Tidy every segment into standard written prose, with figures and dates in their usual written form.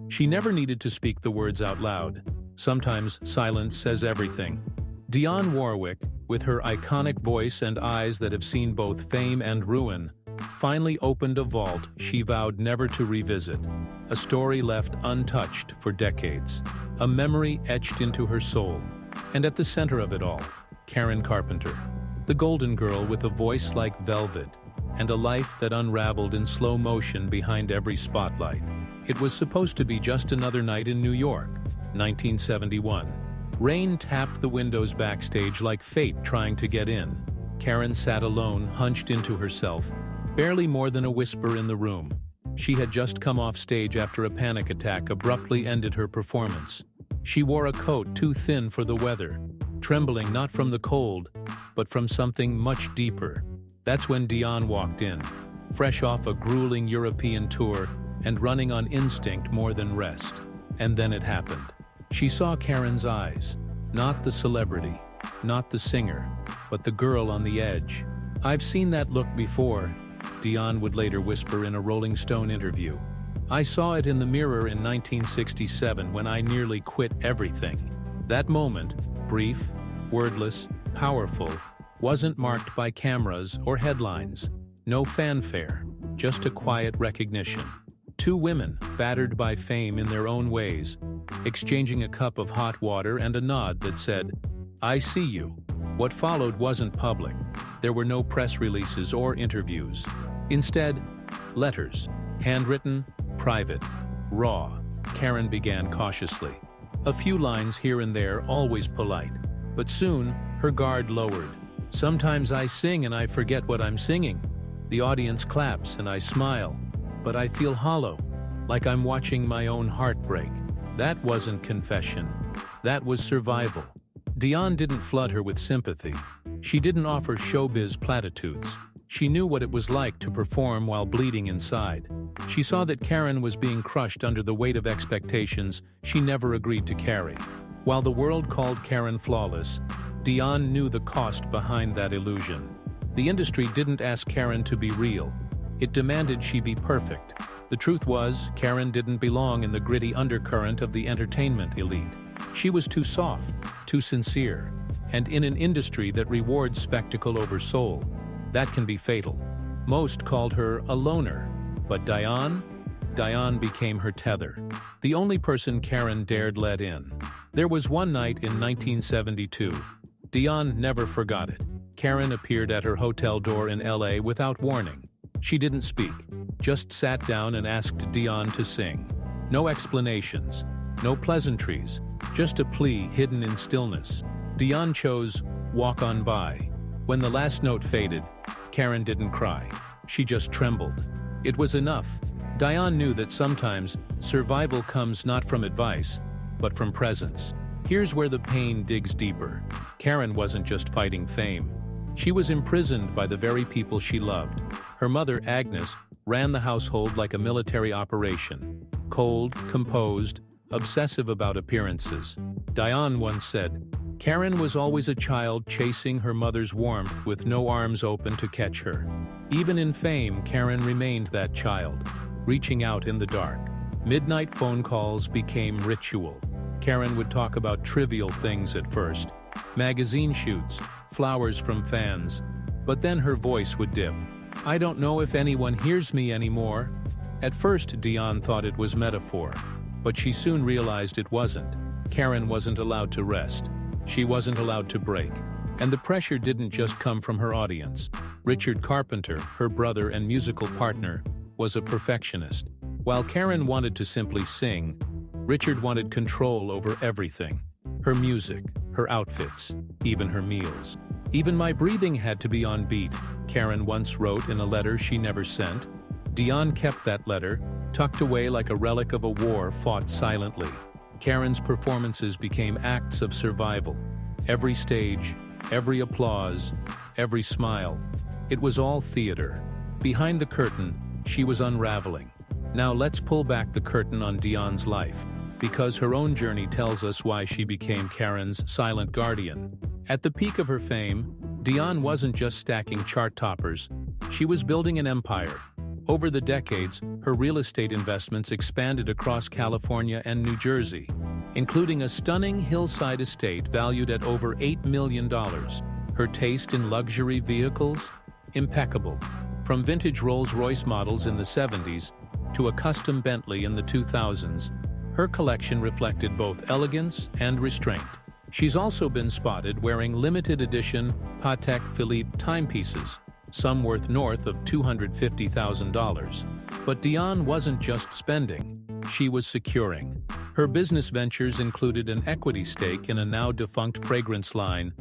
She never needed to speak the words out loud. Sometimes silence says everything. Dionne Warwick, with her iconic voice and eyes that have seen both fame and ruin, finally opened a vault she vowed never to revisit. A story left untouched for decades. A memory etched into her soul. And at the center of it all, Karen Carpenter. The golden girl with a voice like velvet, and a life that unraveled in slow motion behind every spotlight. It was supposed to be just another night in New York, 1971. Rain tapped the windows backstage like fate trying to get in. Karen sat alone, hunched into herself, barely more than a whisper in the room. She had just come off stage after a panic attack abruptly ended her performance. She wore a coat too thin for the weather, trembling not from the cold, but from something much deeper. That's when Dionne walked in, fresh off a grueling European tour and running on instinct more than rest. And then it happened. She saw Karen's eyes, not the celebrity, not the singer, but the girl on the edge. "I've seen that look before," Dionne would later whisper in a Rolling Stone interview. "I saw it in the mirror in 1967 when I nearly quit everything." That moment, brief, wordless, powerful, wasn't marked by cameras or headlines. No fanfare, just a quiet recognition. Two women, battered by fame in their own ways, exchanging a cup of hot water and a nod that said, "I see you." What followed wasn't public. There were no press releases or interviews. Instead, letters, handwritten, private, raw. Karen began cautiously. A few lines here and there, always polite. But soon, her guard lowered. "Sometimes I sing and I forget what I'm singing. The audience claps and I smile, but I feel hollow, like I'm watching my own heart break." That wasn't confession. That was survival. Dionne didn't flood her with sympathy. She didn't offer showbiz platitudes. She knew what it was like to perform while bleeding inside. She saw that Karen was being crushed under the weight of expectations she never agreed to carry. While the world called Karen flawless, Dionne knew the cost behind that illusion. The industry didn't ask Karen to be real. It demanded she be perfect. The truth was, Karen didn't belong in the gritty undercurrent of the entertainment elite. She was too soft, too sincere, and in an industry that rewards spectacle over soul, that can be fatal. Most called her a loner, but Dionne became her tether, the only person Karen dared let in. There was one night in 1972. Dionne never forgot it. Karen appeared at her hotel door in LA without warning. She didn't speak, just sat down and asked Dionne to sing. No explanations, no pleasantries, just a plea hidden in stillness. Dionne chose "Walk On By." When the last note faded, Karen didn't cry. She just trembled. It was enough. Dionne knew that sometimes survival comes not from advice, but from presence. Here's where the pain digs deeper. Karen wasn't just fighting fame. She was imprisoned by the very people she loved. Her mother, Agnes, ran the household like a military operation. Cold, composed, obsessive about appearances. Dionne once said, "Karen was always a child chasing her mother's warmth with no arms open to catch her." Even in fame, Karen remained that child, reaching out in the dark. Midnight phone calls became ritual. Karen would talk about trivial things at first. Magazine shoots, flowers from fans. But then her voice would dip. "I don't know if anyone hears me anymore." At first, Dionne thought it was metaphor. But she soon realized it wasn't. Karen wasn't allowed to rest. She wasn't allowed to break. And the pressure didn't just come from her audience. Richard Carpenter, her brother and musical partner, was a perfectionist. While Karen wanted to simply sing, Richard wanted control over everything. Her music, her outfits, even her meals. "Even my breathing had to be on beat," Karen once wrote in a letter she never sent. Dionne kept that letter, tucked away like a relic of a war fought silently. Karen's performances became acts of survival. Every stage, every applause, every smile. It was all theater. Behind the curtain, she was unraveling. Now let's pull back the curtain on Dionne's life, because her own journey tells us why she became Karen's silent guardian. At the peak of her fame, Dionne wasn't just stacking chart toppers. She was building an empire. Over the decades, her real estate investments expanded across California and New Jersey, including a stunning hillside estate valued at over $8 million. Her taste in luxury vehicles? Impeccable. From vintage Rolls-Royce models in the 70s to a custom Bentley in the 2000s, her collection reflected both elegance and restraint. She's also been spotted wearing limited edition Patek Philippe timepieces, some worth north of $250,000. But Dionne wasn't just spending, she was securing. Her business ventures included an equity stake in a now-defunct fragrance line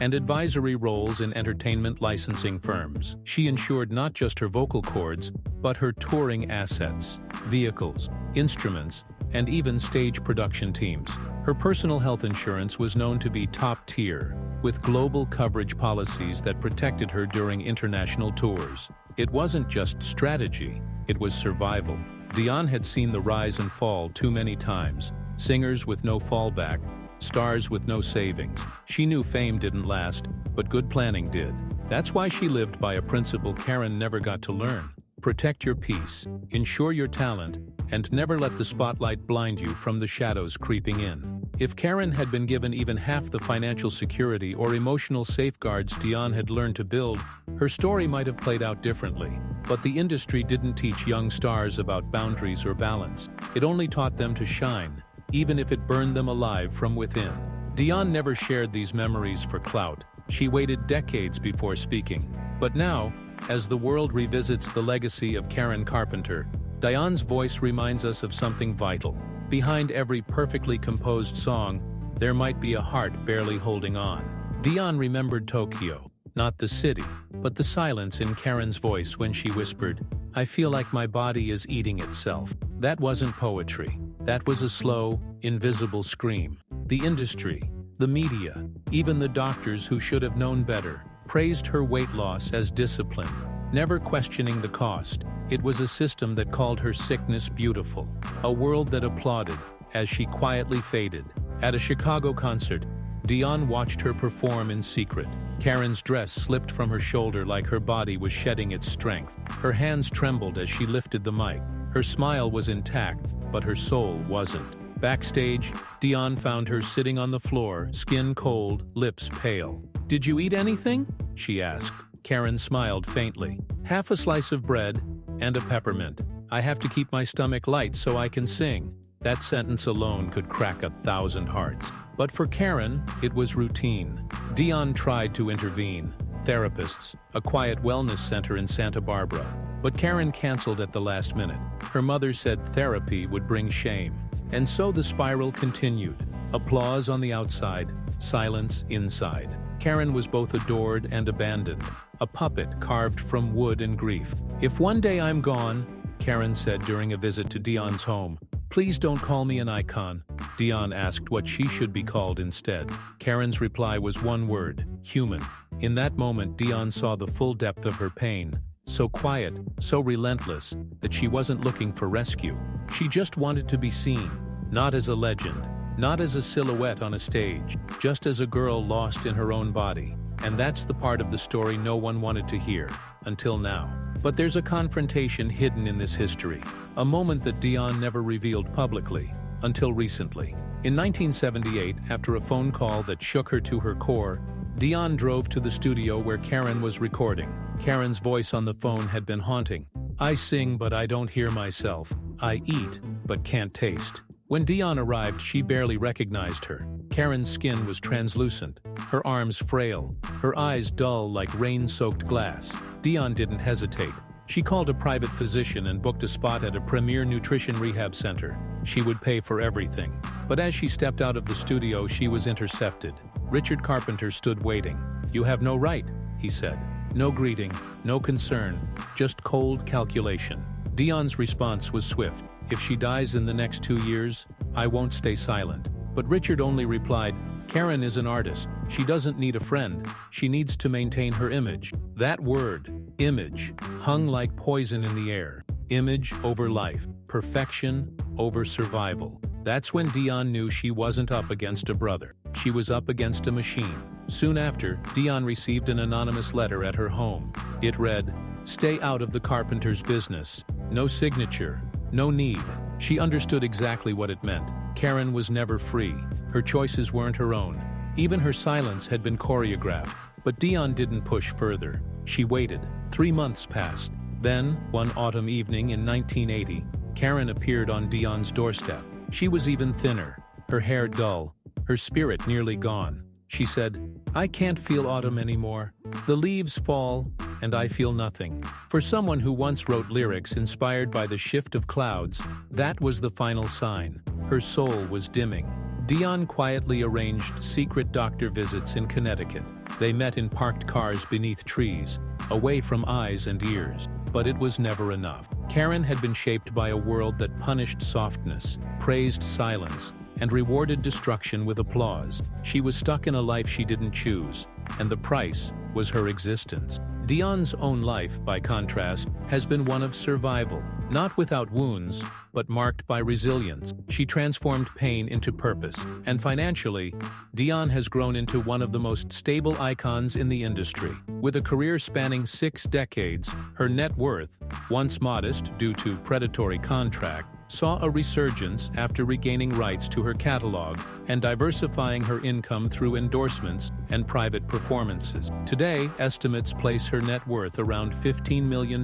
and advisory roles in entertainment licensing firms. She insured not just her vocal cords, but her touring assets, vehicles, instruments, and even stage production teams. Her personal health insurance was known to be top tier, with global coverage policies that protected her during international tours. It wasn't just strategy, it was survival. Dionne had seen the rise and fall too many times. Singers with no fallback, stars with no savings. She knew fame didn't last, but good planning did. That's why she lived by a principle Karen never got to learn. Protect your peace, insure your talent, and never let the spotlight blind you from the shadows creeping in. If Karen had been given even half the financial security or emotional safeguards Dionne had learned to build, her story might have played out differently. But the industry didn't teach young stars about boundaries or balance. It only taught them to shine, even if it burned them alive from within. Dionne never shared these memories for clout. She waited decades before speaking. But now, as the world revisits the legacy of Karen Carpenter, Dionne's voice reminds us of something vital. Behind every perfectly composed song, there might be a heart barely holding on. Dionne remembered Tokyo, not the city, but the silence in Karen's voice when she whispered, "I feel like my body is eating itself." That wasn't poetry. That was a slow, invisible scream. The industry, the media, even the doctors who should have known better, praised her weight loss as discipline, never questioning the cost. It was a system that called her sickness beautiful, a world that applauded as she quietly faded. At a Chicago concert, Dionne watched her perform in secret. Karen's dress slipped from her shoulder like her body was shedding its strength. Her hands trembled as she lifted the mic. Her smile was intact, but her soul wasn't. Backstage, Dionne found her sitting on the floor, skin cold, lips pale. "Did you eat anything?" she asked. Karen smiled faintly. "Half a slice of bread and a peppermint. I have to keep my stomach light so I can sing." That sentence alone could crack 1,000 hearts. But for Karen, it was routine. Dionne tried to intervene. Therapists, a quiet wellness center in Santa Barbara. But Karen canceled at the last minute. Her mother said therapy would bring shame. And so the spiral continued. Applause on the outside, silence inside. Karen was both adored and abandoned, a puppet carved from wood and grief. "If one day I'm gone," Karen said during a visit to Dionne's home, "please don't call me an icon." Dionne asked what she should be called instead. Karen's reply was one word: human. In that moment, Dionne saw the full depth of her pain. So quiet, so relentless, that she wasn't looking for rescue. She just wanted to be seen, not as a legend, not as a silhouette on a stage, just as a girl lost in her own body. And that's the part of the story no one wanted to hear, until now. But there's a confrontation hidden in this history, a moment that Dionne never revealed publicly, until recently. In 1978, after a phone call that shook her to her core, Dionne drove to the studio where Karen was recording. Karen's voice on the phone had been haunting. "I sing, but I don't hear myself. I eat, but can't taste." When Dionne arrived, she barely recognized her. Karen's skin was translucent, her arms frail, her eyes dull like rain-soaked glass. Dionne didn't hesitate. She called a private physician and booked a spot at a premier nutrition rehab center. She would pay for everything. But as she stepped out of the studio, she was intercepted. Richard Carpenter stood waiting. "You have no right," he said. No greeting, no concern, just cold calculation. Dionne's response was swift. "If she dies in the next 2 years, I won't stay silent." But Richard only replied, "Karen is an artist. She doesn't need a friend. She needs to maintain her image." That word, image, hung like poison in the air. Image over life, perfection over survival. That's when Dionne knew she wasn't up against a brother. She was up against a machine. Soon after, Dionne received an anonymous letter at her home. It read, Stay out of the Carpenter's business. No signature. No need. She understood exactly what it meant. Karen was never free. Her choices weren't her own. Even her silence had been choreographed. But Dionne didn't push further. She waited. 3 months passed. Then, one autumn evening in 1980, Karen appeared on Dionne's doorstep. She was even thinner, her hair dull, her spirit nearly gone. She said, "I can't feel autumn anymore. The leaves fall, and I feel nothing." For someone who once wrote lyrics inspired by the shift of clouds, that was the final sign. Her soul was dimming. Dionne quietly arranged secret doctor visits in Connecticut. They met in parked cars beneath trees, away from eyes and ears. But it was never enough. Karen had been shaped by a world that punished softness, praised silence, and rewarded destruction with applause. She was stuck in a life she didn't choose, and the price was her existence. Dionne's own life, by contrast, has been one of survival, not without wounds, but marked by resilience. She transformed pain into purpose, and financially, Dionne has grown into one of the most stable icons in the industry. With a career spanning 6 decades, her net worth, once modest due to predatory contract, saw a resurgence after regaining rights to her catalog and diversifying her income through endorsements and private performances. Today, estimates place her net worth around $15 million,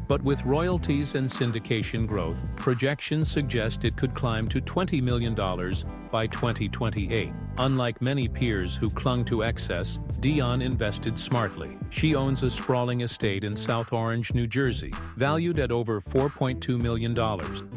but with royalties and syndication growth, projections suggest it could climb to $20 million by 2028. Unlike many peers who clung to excess, Dionne invested smartly. She owns a sprawling estate in South Orange, New Jersey, valued at over $4.2 million,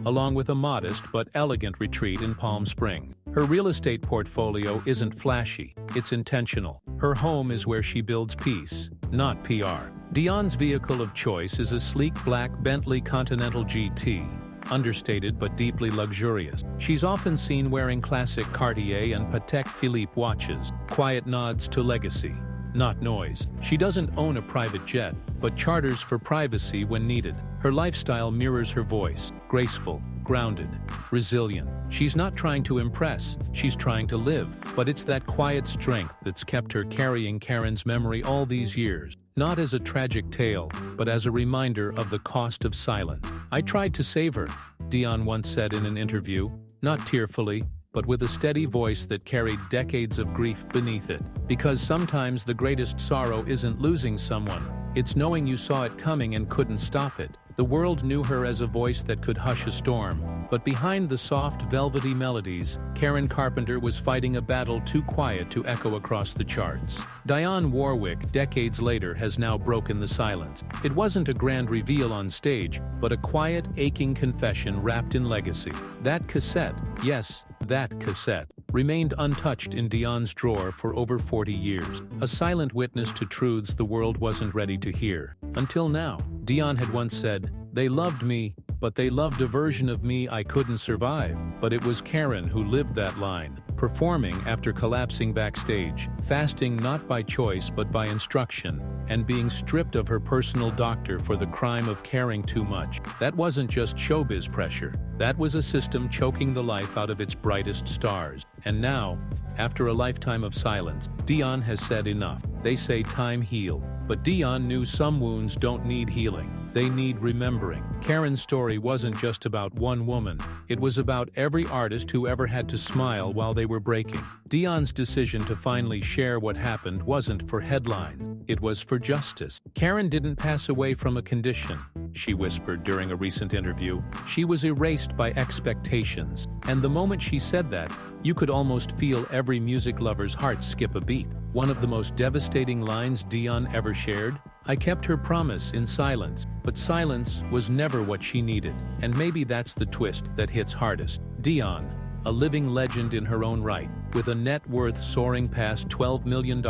along with a modest but elegant retreat in Palm Springs. Her real estate portfolio isn't flashy, it's intentional. Her home is where she builds peace, not PR. Dionne's vehicle of choice is a sleek black Bentley Continental GT, understated but deeply luxurious. She's often seen wearing classic Cartier and Patek Philippe watches, quiet nods to legacy, not noise. She doesn't own a private jet, but charters for privacy when needed. Her lifestyle mirrors her voice, graceful, grounded, resilient. She's not trying to impress, she's trying to live. But it's that quiet strength that's kept her carrying Karen's memory all these years. Not as a tragic tale, but as a reminder of the cost of silence. "I tried to save her," Dionne once said in an interview, not tearfully, but with a steady voice that carried decades of grief beneath it. Because sometimes the greatest sorrow isn't losing someone, it's knowing you saw it coming and couldn't stop it. The world knew her as a voice that could hush a storm, but behind the soft, velvety melodies, Karen Carpenter was fighting a battle too quiet to echo across the charts. Dionne Warwick, decades later, has now broken the silence. It wasn't a grand reveal on stage, but a quiet, aching confession wrapped in legacy. That cassette, yes, that cassette, remained untouched in Dionne's drawer for over 40 years, a silent witness to truths the world wasn't ready to hear. Until now. Dionne had once said, "They loved me, but they loved a version of me I couldn't survive." But it was Karen who lived that line, performing after collapsing backstage, fasting not by choice but by instruction, and being stripped of her personal doctor for the crime of caring too much. That wasn't just showbiz pressure. That was a system choking the life out of its brightest stars. And now, after a lifetime of silence, Dionne has said enough. They say time heals. But Dionne knew some wounds don't need healing. They need remembering. Karen's story wasn't just about one woman. It was about every artist who ever had to smile while they were breaking. Dionne's decision to finally share what happened wasn't for headlines. It was for justice. Karen didn't pass away from a condition, she whispered during a recent interview. She was erased by expectations. And the moment she said that, you could almost feel every music lover's heart skip a beat. One of the most devastating lines Dionne ever shared? "I kept her promise in silence, but silence was never what she needed." And maybe that's the twist that hits hardest. Dionne, a living legend in her own right, with a net worth soaring past $12 million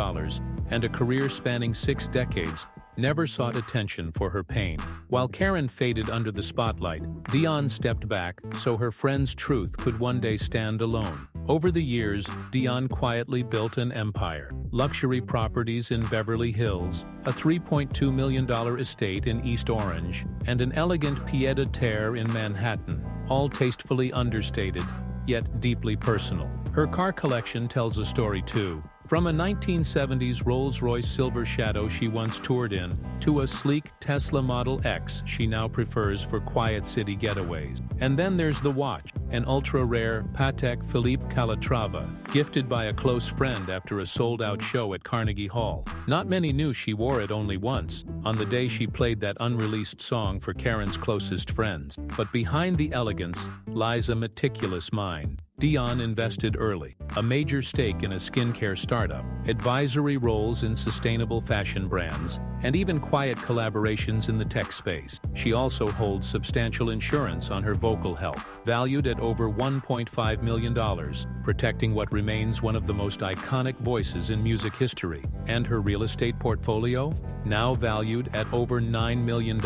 and a career spanning 6 decades, never sought attention for her pain. While Karen faded under the spotlight, Dionne stepped back so her friend's truth could one day stand alone. Over the years, Dionne quietly built an empire. Luxury properties in Beverly Hills, a $3.2 million estate in East Orange, and an elegant pied-à-terre in Manhattan, all tastefully understated, yet deeply personal. Her car collection tells a story too. From a 1970s Rolls-Royce Silver Shadow she once toured in, to a sleek Tesla Model X she now prefers for quiet city getaways. And then there's the watch, an ultra-rare Patek Philippe Calatrava, gifted by a close friend after a sold-out show at Carnegie Hall. Not many knew she wore it only once, on the day she played that unreleased song for Karen's closest friends. But behind the elegance lies a meticulous mind. Dionne invested early, a major stake in a skincare startup, advisory roles in sustainable fashion brands, and even quiet collaborations in the tech space. She also holds substantial insurance on her vocal health, valued at over $1.5 million, protecting what remains one of the most iconic voices in music history. And her real estate portfolio? Now valued at over $9 million,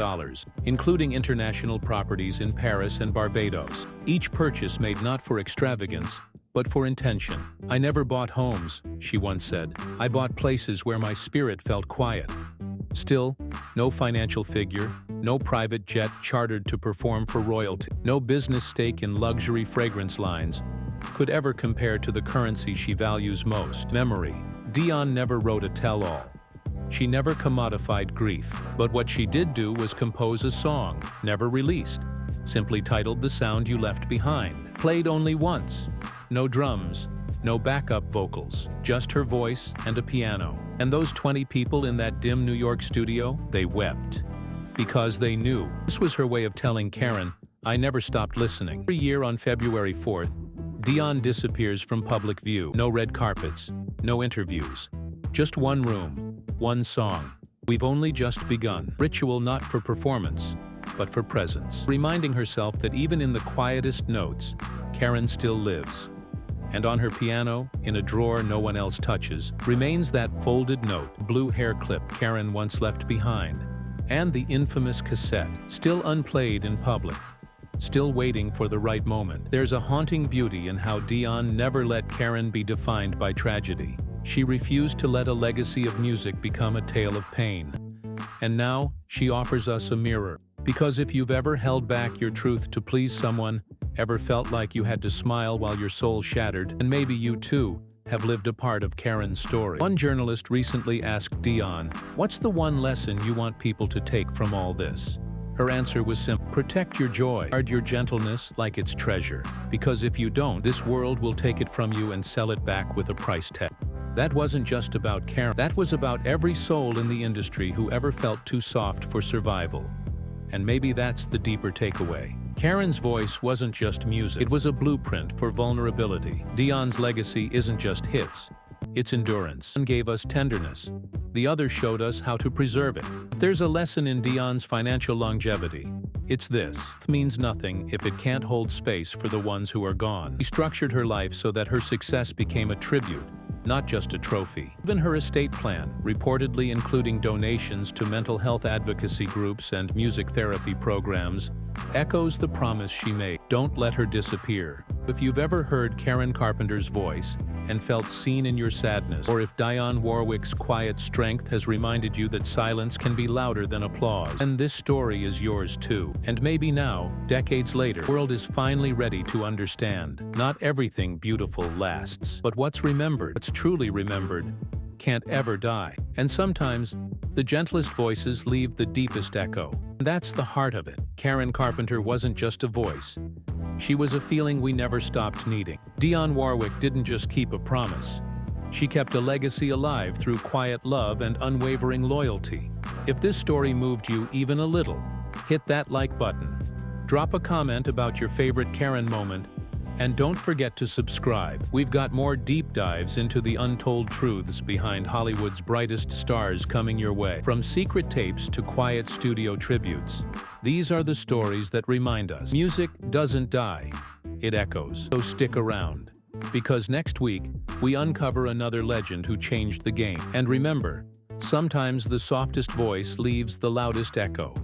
including international properties in Paris and Barbados. Each purchase made not for extravagance, but for intention. "I never bought homes," she once said. "I bought places where my spirit felt quiet." Still, no financial figure, no private jet chartered to perform for royalty, no business stake in luxury fragrance lines could ever compare to the currency she values most: memory. Dionne never wrote a tell-all. She never commodified grief. But what she did do was compose a song, never released, simply titled "The Sound You Left Behind." Played only once. No drums, no backup vocals, just her voice and a piano. And those 20 people in that dim New York studio, they wept. Because they knew. This was her way of telling Karen, "I never stopped listening." Every year on February 4th, Dionne disappears from public view. No red carpets, no interviews. Just one room, one song. We've only just begun. Ritual not for performance, but for presence. Reminding herself that even in the quietest notes, Karen still lives. And on her piano, in a drawer no one else touches, remains that folded note, blue hair clip Karen once left behind, and the infamous cassette, still unplayed in public, still waiting for the right moment. There's a haunting beauty in how Dionne never let Karen be defined by tragedy. She refused to let a legacy of music become a tale of pain. And now, she offers us a mirror. Because if you've ever held back your truth to please someone, ever felt like you had to smile while your soul shattered, and maybe you too have lived a part of Karen's story. One journalist recently asked Dionne, "What's the one lesson you want people to take from all this?" Her answer was simple: protect your joy, guard your gentleness like it's treasure. Because if you don't, this world will take it from you and sell it back with a price tag. That wasn't just about Karen. That was about every soul in the industry who ever felt too soft for survival. And maybe that's the deeper takeaway. Karen's voice wasn't just music. It was a blueprint for vulnerability. Dionne's legacy isn't just hits. It's endurance. One gave us tenderness. The other showed us how to preserve it. If there's a lesson in Dionne's financial longevity, it's this: it means nothing if it can't hold space for the ones who are gone. She structured her life so that her success became a tribute, not just a trophy. Even her estate plan, reportedly including donations to mental health advocacy groups and music therapy programs, echoes the promise she made: don't let her disappear. If you've ever heard Karen Carpenter's voice and felt seen in your sadness, or if Dionne Warwick's quiet strength has reminded you that silence can be louder than applause, then this story is yours too. And maybe now, decades later, the world is finally ready to understand. Not everything beautiful lasts, but what's remembered, what's truly remembered, can't ever die. And sometimes, the gentlest voices leave the deepest echo. And that's the heart of it. Karen Carpenter wasn't just a voice. She was a feeling we never stopped needing. Dionne Warwick didn't just keep a promise. She kept a legacy alive through quiet love and unwavering loyalty. If this story moved you even a little, hit that like button. Drop a comment about your favorite Karen moment, and don't forget to subscribe. We've got more deep dives into the untold truths behind Hollywood's brightest stars coming your way. From secret tapes to quiet studio tributes, these are the stories that remind us music doesn't die, it echoes. So stick around, because next week, we uncover another legend who changed the game. And remember, sometimes the softest voice leaves the loudest echo.